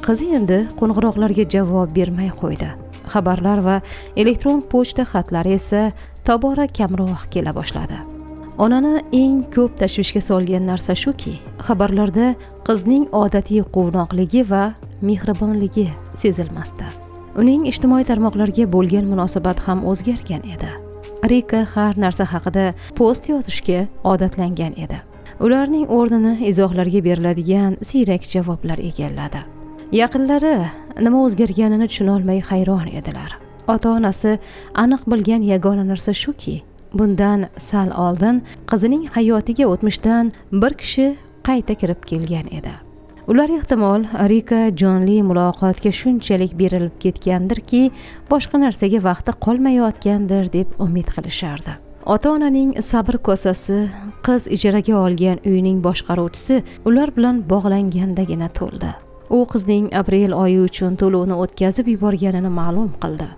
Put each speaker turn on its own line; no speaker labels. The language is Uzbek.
qizi endi qo'ng'iroqlarga javob bermay qo'ydi. Xabarlar va elektron pochta xatlari esa tobora kamroq kela boshladi. Onani eng ko'p tashvishga solgan narsa shuki, xabarlarda qizning odatiy quvnoqligi va mehribonligi sezilmasdi. Uning ijtimoiy tarmoqlarga bo'lgan munosabati ham o'zgargan edi. Rika har narsa haqida post yozishga odatlangan edi. Ularning o'rnini izohlarga beriladigan siyrak javoblar egalladi. Yaqinlari nima o'zgarganini tushuna olmay hayron edilar. Ota-onasi aniq bilgan yagona narsa shuki, bundan sal oldin qizining hayotiga o'tmishdan bir kishi qayta kirib kelgan edi. Ular ehtimol Rika jonli muloqotga shunchalik berilib ketgandirki, boshqa narsaga vaqti qolmayotgandir deb umid qilishardi. Ota-onaning sabr kosasi qiz ijaraga olgan uyning boshqaruvchisi ular bilan bog'langandagina to'ldi. U qizning aprel oyi uchun to'lovni o'tkazib yuborganini ma'lum qildi.